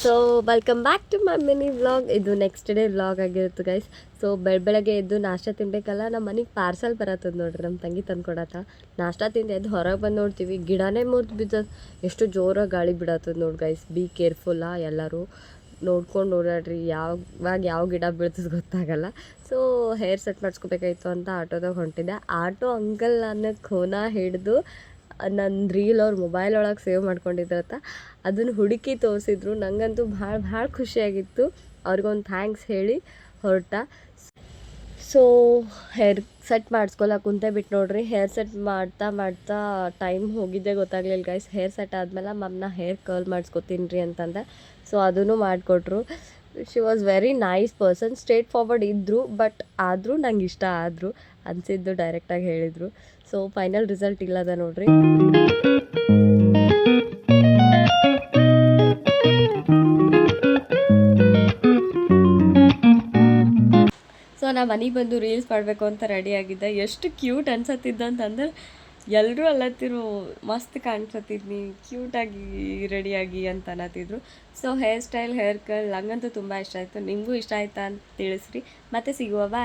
So welcome back to my mini vlog. ಇದು next day vlog ಆಗಿರುತ್ತೆ guys. So ಬೆಳಗ್ಗೆ ಎದ್ದು ನಾಷ್ಟ ತಿನ್ಬೇಕಲ್ಲ, ನಮ್ಮ ಮನೆಗೆ ಪಾರ್ಸಲ್ ಬರತ್ತದ ನೋಡ್ರಿ, ನಮ್ಮ ತಂಗಿ ತಂದ್ಕೊಡತ್ತ. ನಾಷ್ಟ ತಿಂದು ಎದ್ದು ಹೊರಗೆ ಬಂದು ನೋಡ್ತೀವಿ, ಗಿಡನೇ ಮುರಿದು ಬಿದ್ದದ. ಎಷ್ಟು ಜೋರಾಗಿ ಗಾಳಿ ಬಿಡತ್ತದ ನೋಡಿ ಗೈಸ್. ಬಿ ಕೇರ್ಫುಲ್ಲಾ ಎಲ್ಲರೂ, ನೋಡ್ಕೊಂಡು ಓಡಾಡ್ರಿ. ಯಾವಾಗ ಯಾವ ಗಿಡ ಬೀಳ್ತದೆ ಗೊತ್ತಾಗಲ್ಲ. ಸೊ ಹೇರ್ ಸೆಟ್ ಮಾಡಿಸ್ಕೋಬೇಕಾಯ್ತು ಅಂತ ಆಟೋದಾಗ ಹೊಂಟಿದ್ದೆ. ಆಟೋ ಅಂಕಲ್ ನನ್ನ ಖೋನ ಹಿಡಿದು ನನ್ನ ರೀಲ್ ಅವ್ರ ಮೊಬೈಲ್ ಒಳಗೆ ಸೇವ್ ಮಾಡ್ಕೊಂಡಿದ್ರತ್ತ, ಅದನ್ನು ಹುಡುಕಿ ತೋರಿಸಿದ್ರು. ನನಗಂತೂ ಭಾಳ ಖುಷಿಯಾಗಿತ್ತು. ಅವ್ರಿಗೊಂದು ಥ್ಯಾಂಕ್ಸ್ ಹೇಳಿ ಹೊರಟ. ಸೊ ಹೇರ್ ಸೆಟ್ ಮಾಡಿಸ್ಕೊಳಕ್ಕೆ ಕುಂತೆ ಬಿಟ್ಟು ನೋಡ್ರಿ, ಹೇರ್ ಸೆಟ್ ಮಾಡ್ತಾ ಟೈಮ್ ಹೋಗಿದ್ದೆ ಗೊತ್ತಾಗ್ಲಿಲ್ಲ ಗೈಸ್. ಹೇರ್ ಸೆಟ್ ಆದಮೇಲೆ ಮಮ್ಮನ್ನ ಹೇರ್ ಕರ್ಲ್ ಮಾಡಿಸ್ಕೊತೀನಿ ರೀ ಅಂತಂದೆ. ಸೊ ಅದನ್ನು ಮಾಡಿಕೊಟ್ರು. She was very nice person, straight forward ಇದ್ದರು, ಬಟ್ ಆದರೂ ನಂಗೆ ಇಷ್ಟ ಆದರು ಅನಿಸಿದ್ದು ಡೈರೆಕ್ಟಾಗಿ ಹೇಳಿದರು. ಸೊ ಫೈನಲ್ ರಿಸಲ್ಟ್ ಇಲ್ಲದ ನೋಡ್ರಿ. ಸೊ ನಾ ಮನೆಗೆ ಬಂದು ರೀಲ್ಸ್ ಮಾಡಬೇಕು ಅಂತ ರೆಡಿಯಾಗಿದ್ದೆ. ಎಷ್ಟು ಕ್ಯೂಟ್ ಅನ್ಸತ್ತಿದ್ದ ಅಂತಂದ್ರೆ ಎಲ್ಲರೂ ಅಲ್ಲತ್ತಿರು, ಮಸ್ತ್ ಕಾಣಿಸತ್ತಿದ್ನಿ, ಕ್ಯೂಟಾಗಿ ರೆಡಿಯಾಗಿ ಅಂತ ಅನ್ನತ್ತಿದ್ರು. ಸೊ ಹೇರ್ ಸ್ಟೈಲ್, ಹೇರ್ ಕಲ್ ನಂಗಂತೂ ತುಂಬ ಇಷ್ಟ ಆಯಿತು. ನಿಮಗೂ ಇಷ್ಟ ಆಯ್ತಾ ಅಂತ ತಿಳಿಸ್ರಿ. ಮತ್ತೆ ಸಿಗುವ, ಬಾಯ್.